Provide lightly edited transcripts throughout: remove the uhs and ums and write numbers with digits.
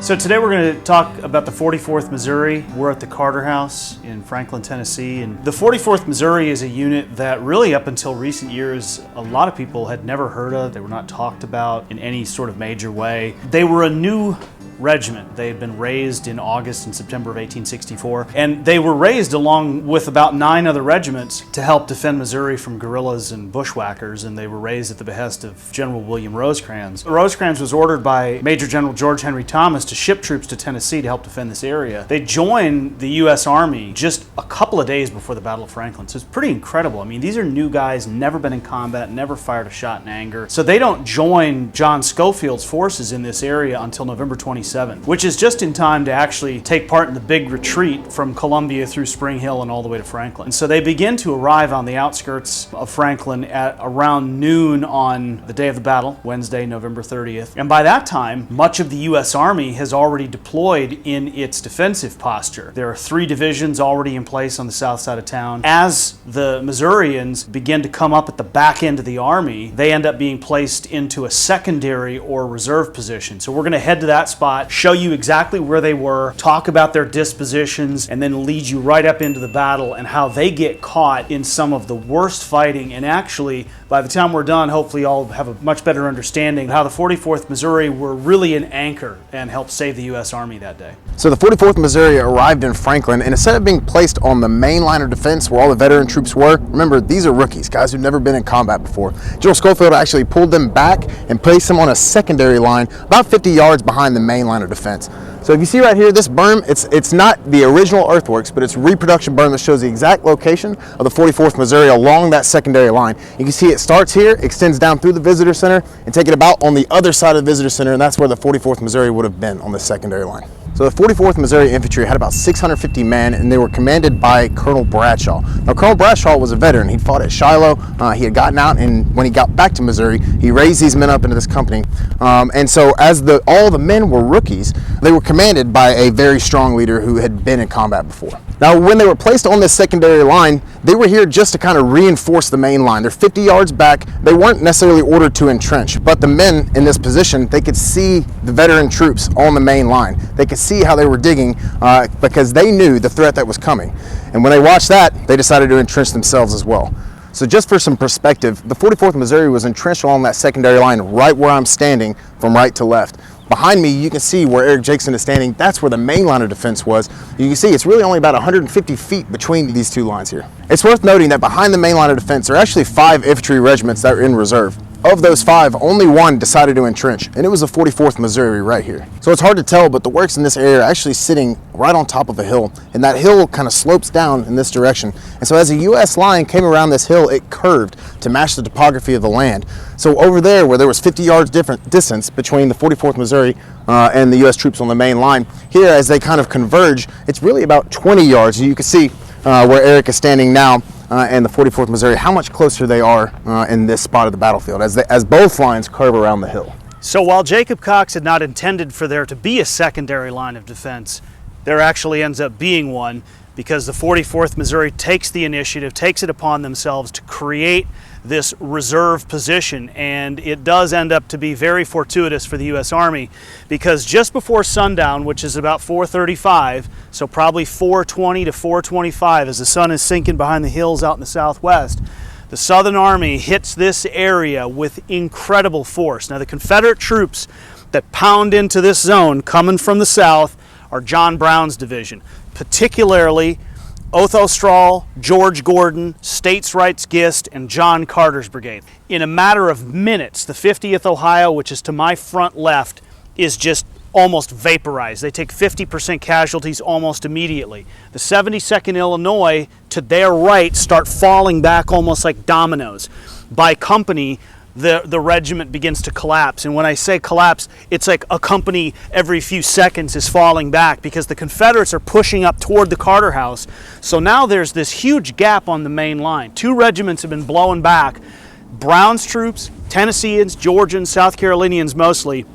So today we're going to talk about the 44th Missouri. We're at the Carter House in Franklin, Tennessee. And the 44th Missouri is a unit that really up until recent years, a lot of people had never heard of. They were not talked about in any sort of major way. They were a new regiment. They had been raised in August and September of 1864, and they were raised along with about 9 other regiments to help defend Missouri from guerrillas and bushwhackers, and they were raised at the behest of General William Rosecrans. Rosecrans was ordered by Major General George Henry Thomas to ship troops to Tennessee to help defend this area. They joined the U.S. Army just a couple of days before the Battle of Franklin, so it's pretty incredible. I mean, these are new guys, never been in combat, never fired a shot in anger, so they don't join John Schofield's forces in this area until November 27th, which is just in time to actually take part in the big retreat from Columbia through Spring Hill and all the way to Franklin. And so they begin to arrive on the outskirts of Franklin at around noon on the day of the battle, Wednesday, November 30th. And by that time, much of the U.S. Army has already deployed in its defensive posture. There are 3 divisions already in place on the south side of town. As the Missourians begin to come up at the back end of the Army, they end up being placed into a secondary or reserve position. So we're going to head to that spot, show you exactly where they were, talk about their dispositions, and then lead you right up into the battle and how they get caught in some of the worst fighting. And actually, by the time we're done, hopefully you'll have a much better understanding of how the 44th Missouri were really an anchor and helped save the U.S. Army that day. So the 44th Missouri arrived in Franklin, and instead of being placed on the main line of defense where all the veteran troops were, remember, these are rookies, guys who've never been in combat before. General Schofield actually pulled them back and placed them on a secondary line about 50 yards behind the main line of defense. So if you see right here, this berm, it's not the original earthworks, but it's a reproduction berm that shows the exact location of the 44th Missouri along that secondary line. You can see it starts here, extends down through the visitor center, and take it about on the other side of the visitor center, and that's where the 44th Missouri would have been on the secondary line. So the 44th Missouri Infantry had about 650 men, and they were commanded by Colonel Bradshaw. Now, Colonel Bradshaw was a veteran. He fought at Shiloh. He had gotten out, and when he got back to Missouri, he raised these men up into this company. And so as all the men were rookies, they were commanded by a very strong leader who had been in combat before. Now, when they were placed on this secondary line, they were here just to kind of reinforce the main line. They're 50 yards back. They weren't necessarily ordered to entrench, but the men in this position, they could see the veteran troops on the main line. They could see how they were digging because they knew the threat that was coming. And when they watched that, they decided to entrench themselves as well. So just for some perspective, the 44th Missouri was entrenched along that secondary line right where I'm standing from right to left. Behind me, you can see where Eric Jacobson is standing. That's where the main line of defense was. You can see it's really only about 150 feet between these 2 lines here. It's worth noting that behind the main line of defense, there are actually 5 infantry regiments that are in reserve. Of those 5, only 1 decided to entrench, and it was the 44th Missouri right here. So it's hard to tell, but the works in this area are actually sitting right on top of a hill, and that hill kind of slopes down in this direction. And so as the U.S. line came around this hill, it curved to match the topography of the land. So over there, where there was 50 yards different distance between the 44th Missouri and the U.S. troops on the main line, here as they kind of converge, it's really about 20 yards. You can see where Eric is standing now and the 44th Missouri, how much closer they are in this spot of the battlefield as both lines curve around the hill. So while Jacob Cox had not intended for there to be a secondary line of defense, there actually ends up being one, because the 44th Missouri takes the initiative, takes it upon themselves to create this reserve position, and it does end up to be very fortuitous for the U.S. Army, because just before sundown, which is about 4:35, so probably 4:20 to 4:25 as the sun is sinking behind the hills out in the southwest, the Southern Army hits this area with incredible force. Now, the Confederate troops that pound into this zone coming from the south are John Brown's division, particularly Otho Strahl, George Gordon, States Rights Gist, and John Carter's brigade. In a matter of minutes, the 50th Ohio, which is to my front left, is just almost vaporized. They take 50% casualties almost immediately. The 72nd Illinois, to their right, start falling back almost like dominoes. By company, the regiment begins to collapse. And when I say collapse, it's like a company every few seconds is falling back because the Confederates are pushing up toward the Carter House. So now there's this huge gap on the main line. 2 regiments have been blown back. Brown's troops, Tennesseans, Georgians, South Carolinians mostly,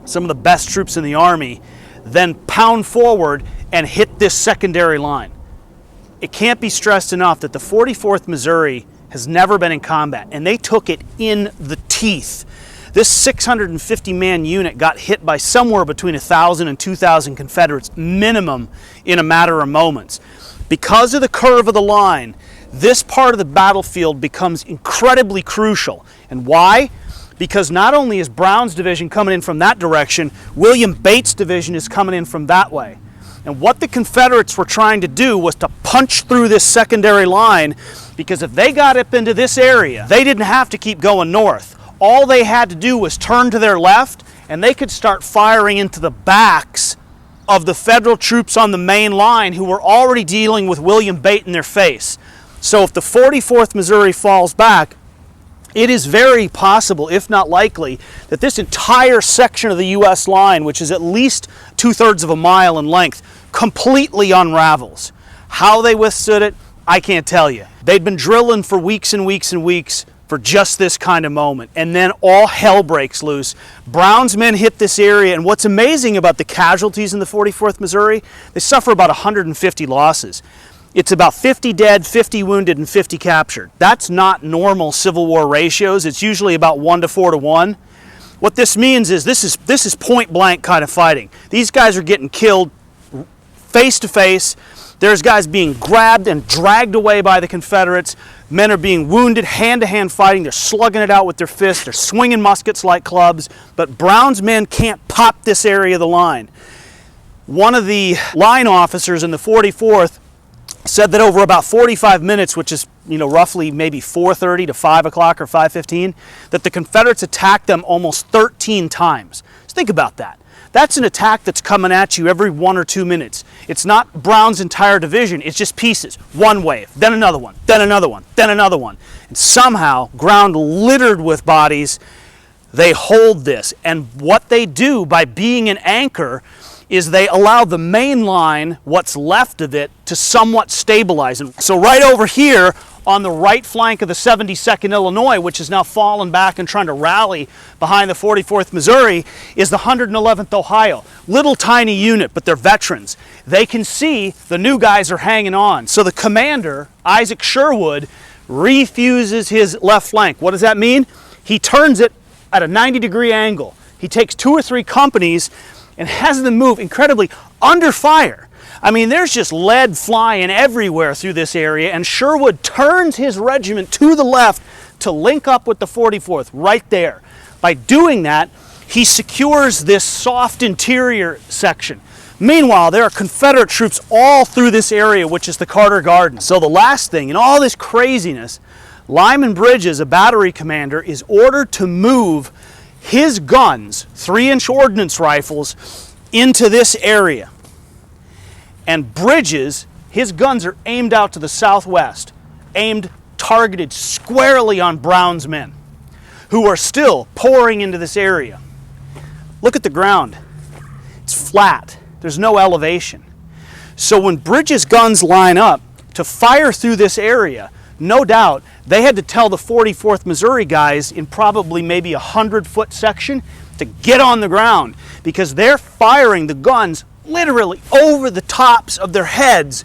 some of the best troops in the Army, then pound forward and hit this secondary line. It can't be stressed enough that the 44th Missouri has never been in combat, and they took it in the teeth. This 650-man unit got hit by somewhere between 1,000 and 2,000 Confederates minimum in a matter of moments. Because of the curve of the line, this part of the battlefield becomes incredibly crucial. And why? Because not only is Brown's division coming in from that direction, William Bates' division is coming in from that way. And what the Confederates were trying to do was to punch through this secondary line, because if they got up into this area, they didn't have to keep going north. All they had to do was turn to their left, and they could start firing into the backs of the Federal troops on the main line who were already dealing with William Bate in their face. So if the 44th Missouri falls back, it is very possible, if not likely, that this entire section of the U.S. line, which is at least 2/3 of a mile in length, completely unravels. How they withstood it, I can't tell you. They'd been drilling for weeks and weeks and weeks for just this kind of moment, and then all hell breaks loose. Brown's men hit this area, and what's amazing about the casualties in the 44th Missouri, they suffer about 150 losses. It's about 50 dead, 50 wounded, and 50 captured. That's not normal Civil War ratios. It's usually about 1 to 4 to 1. What this means is this is point blank kind of fighting. These guys are getting killed face to face. There's guys being grabbed and dragged away by the Confederates. Men are being wounded, hand-to-hand fighting. They're slugging it out with their fists. They're swinging muskets like clubs. But Brown's men can't pop this area of the line. One of the line officers in the 44th said that over about 45 minutes, which is roughly maybe 4:30 to 5 o'clock or 5:15, that the Confederates attacked them almost 13 times. Just think about that. That's an attack that's coming at you every 1 or 2 minutes. It's not Brown's entire division, it's just pieces. One wave, then another one, then another one, then another one. And somehow, ground littered with bodies, they hold this. And what they do by being an anchor is they allow the main line, what's left of it, to somewhat stabilize. And so right over here on the right flank of the 72nd Illinois, which has now fallen back and trying to rally behind the 44th Missouri, is the 111th Ohio. Little tiny unit, but they're veterans. They can see the new guys are hanging on. So the commander, Isaac Sherwood, refuses his left flank. What does that mean? He turns it at a 90-degree angle. He takes 2 or 3 companies and has them move incredibly under fire. I mean, there's just lead flying everywhere through this area, and Sherwood turns his regiment to the left to link up with the 44th right there. By doing that, he secures this soft interior section. Meanwhile, there are Confederate troops all through this area, which is the Carter Garden. So the last thing in all this craziness, Lyman Bridges, a battery commander, is ordered to move his guns, 3-inch ordnance rifles, into this area. And Bridges, his guns are aimed out to the southwest, targeted squarely on Brown's men, who are still pouring into this area. Look at the ground. It's flat. There's no elevation. So when Bridges' guns line up to fire through this area, no doubt they had to tell the 44th Missouri guys in probably maybe a 100-foot section to get on the ground, because they're firing the guns literally over the tops of their heads.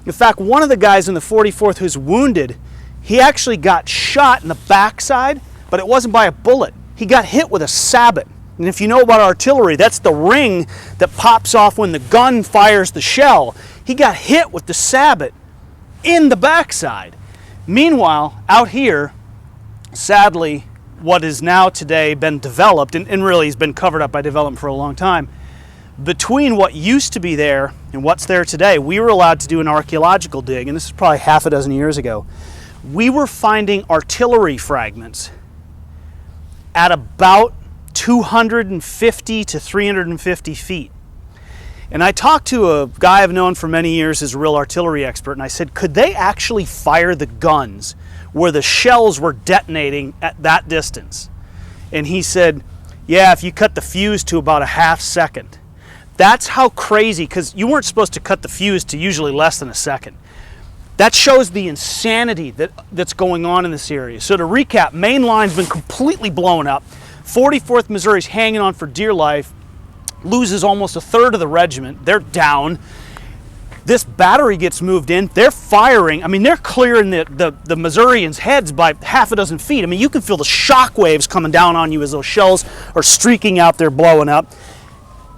In fact, one of the guys in the 44th who's wounded, he actually got shot in the backside, but it wasn't by a bullet. He got hit with a sabot. And if you know about artillery, that's the ring that pops off when the gun fires the shell. He got hit with the sabot in the backside. Meanwhile, out here, sadly, what is now today been developed, and really has been covered up by development for a long time, between what used to be there and what's there today, we were allowed to do an archaeological dig, and this is probably half a dozen years ago. We were finding artillery fragments at about 250 to 350 feet. And I talked to a guy I've known for many years as a real artillery expert, and I said, could they actually fire the guns where the shells were detonating at that distance? And he said, yeah, if you cut the fuse to about a half second. That's how crazy, because you weren't supposed to cut the fuse to usually less than a second. That shows the insanity that's going on in this area. So to recap, main line's been completely blown up. 44th Missouri's hanging on for dear life, loses almost 1/3 of the regiment. They're down. This battery gets moved in. They're firing. I mean, they're clearing the Missourians' heads by half a dozen feet. I mean, you can feel the shock waves coming down on you as those shells are streaking out there, blowing up.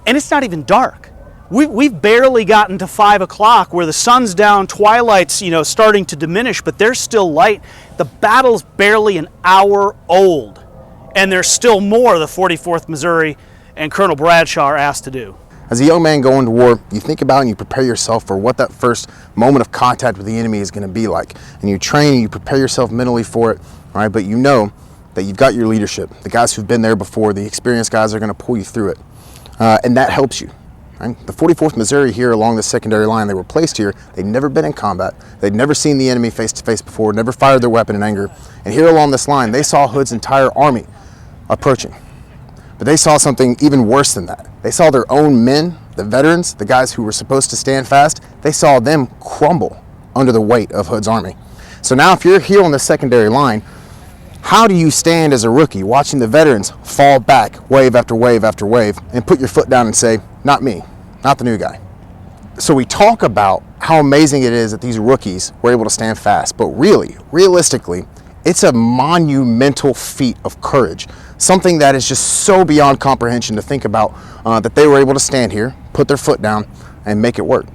And it's not even dark. We've barely gotten to 5 o'clock where the sun's down, twilight's starting to diminish, but there's still light. The battle's barely an hour old, and there's still more the 44th Missouri and Colonel Bradshaw are asked to do. As a young man going to war, you think about and you prepare yourself for what that first moment of contact with the enemy is going to be like. And you train and you prepare yourself mentally for it, all right? But you know that you've got your leadership. The guys who've been there before, the experienced guys are going to pull you through it. And that helps you. Right? The 44th Missouri here along the secondary line, they were placed here. They'd never been in combat. They'd never seen the enemy face to face before, never fired their weapon in anger. And here along this line, they saw Hood's entire army approaching. But they saw something even worse than that. They saw their own men, the veterans, the guys who were supposed to stand fast, they saw them crumble under the weight of Hood's army. So now if you're here on the secondary line, how do you stand as a rookie watching the veterans fall back wave after wave after wave and put your foot down and say, not me, not the new guy? So we talk about how amazing it is that these rookies were able to stand fast, but really, realistically, it's a monumental feat of courage, something that is just so beyond comprehension to think about that they were able to stand here, put their foot down, and make it work.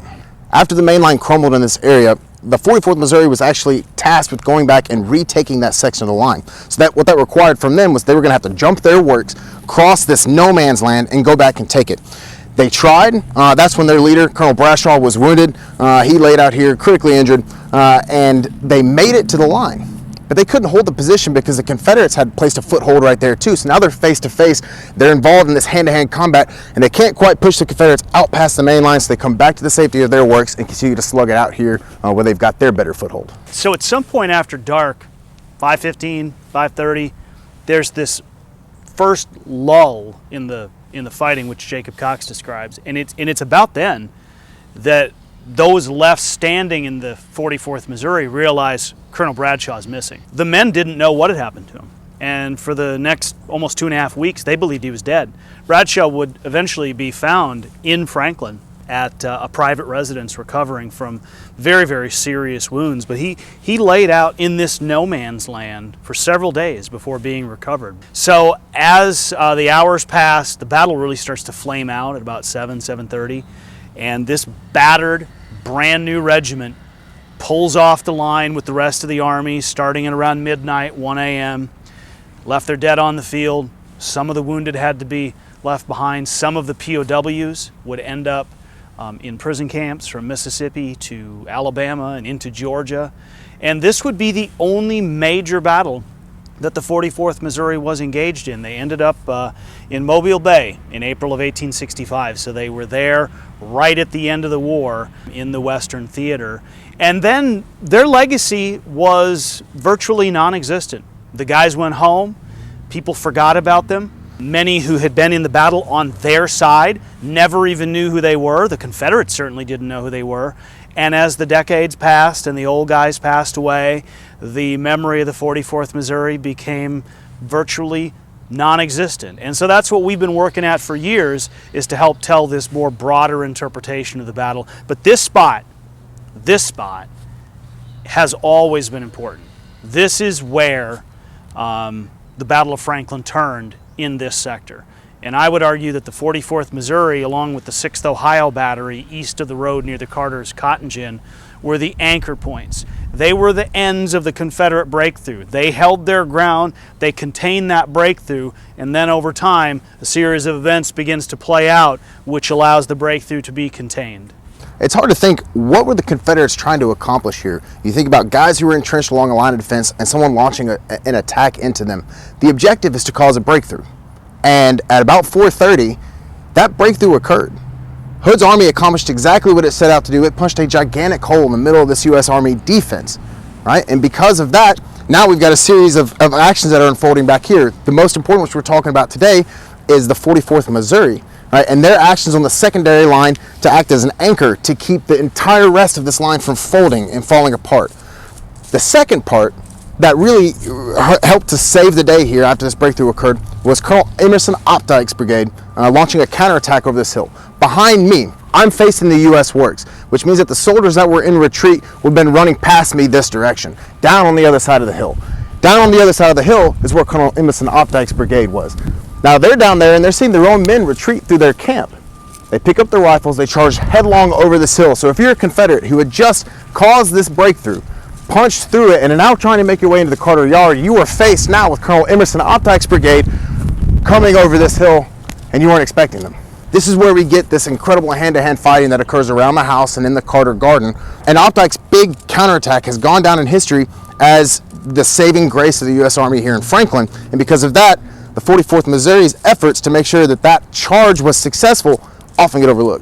After the main line crumbled in this area, the 44th Missouri was actually tasked with going back and retaking that section of the line. So what that required from them was they were going to have to jump their works, cross this no man's land, and go back and take it. They tried. That's when their leader, Colonel Bradshaw, was wounded. He laid out here critically injured, and they made it to the line. But they couldn't hold the position because the Confederates had placed a foothold right there too. So now they're face to face. They're involved in this hand-to-hand combat, and they can't quite push the Confederates out past the main line, so they come back to the safety of their works and continue to slug it out here where they've got their better foothold. So at some point after dark, 5:15, 5:30, there's this first lull in the fighting, which Jacob Cox describes, and it's about then that those left standing in the 44th Missouri realize Colonel Bradshaw is missing. The men didn't know what had happened to him, and for the next almost 2.5 weeks, they believed he was dead. Bradshaw would eventually be found in Franklin at a private residence recovering from very, very serious wounds, but he laid out in this no man's land for several days before being recovered. So as the hours pass, the battle really starts to flame out at about 7:30, and this battered, brand new regiment pulls off the line with the rest of the army starting at around midnight, 1 a.m., left their dead on the field. Some of the wounded had to be left behind. Some of the POWs would end up in prison camps from Mississippi to Alabama and into Georgia. And this would be the only major battle that the 44th Missouri was engaged in. They ended up in Mobile Bay in April of 1865, so they were there right at the end of the war in the Western Theater. And then their legacy was virtually non-existent. The guys went home, people forgot about them. Many who had been in the battle on their side never even knew who they were. The Confederates certainly didn't know who they were. And as the decades passed and the old guys passed away, the memory of the 44th Missouri became virtually non-existent. And so that's what we've been working at for years, is to help tell this more broader interpretation of the battle. But this spot has always been important. This is where the Battle of Franklin turned in this sector. And I would argue that the 44th Missouri, along with the 6th Ohio Battery east of the road near the Carter's cotton gin, were the anchor points. They were the ends of the Confederate breakthrough. They held their ground, they contained that breakthrough, and then over time, a series of events begins to play out, which allows the breakthrough to be contained. It's hard to think, what were the Confederates trying to accomplish here? You think about guys who were entrenched along a line of defense and someone launching an attack into them. The objective is to cause a breakthrough. And at about 4:30, that breakthrough occurred. Hood's army accomplished exactly what it set out to do. It punched a gigantic hole in the middle of this U.S. Army defense, right? And because of that, now we've got a series of actions that are unfolding back here. The most important, which we're talking about today, is the 44th Missouri, right? And their actions on the secondary line to act as an anchor to keep the entire rest of this line from folding and falling apart. The second part that really helped to save the day here after this breakthrough occurred was Colonel Emerson Opdyke's brigade launching a counterattack over this hill. Behind me, I'm facing the U.S. works, which means that the soldiers that were in retreat would have been running past me this direction, down on the other side of the hill. Down on the other side of the hill is where Colonel Emerson Opdyke's brigade was. Now they're down there and they're seeing their own men retreat through their camp. They pick up their rifles, they charge headlong over this hill. So if you're a Confederate who had just caused this breakthrough, punched through it, and are now trying to make your way into the Carter Yard, you are faced now with Colonel Emerson Opdyke's brigade coming over this hill, and you weren't expecting them. This is where we get this incredible hand-to-hand fighting that occurs around the house and in the Carter Garden. And Opdyke's big counterattack has gone down in history as the saving grace of the U.S. Army here in Franklin. And because of that, the 44th Missouri's efforts to make sure that that charge was successful often get overlooked.